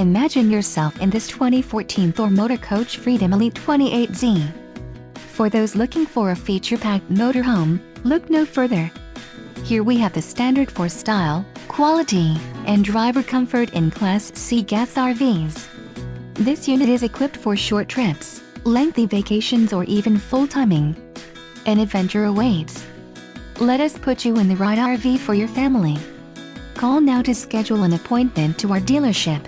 Imagine yourself in this 2014 THOR Motor Coach Freedom Elite 28Z. For those looking for a feature-packed motorhome, look no further. Here we have the standard for style, quality, and driver comfort in Class C gas RVs. This unit is equipped for short trips, lengthy vacations, or even full timing. An adventure awaits. Let us put you in the right RV for your family. Call now to schedule an appointment to our dealership.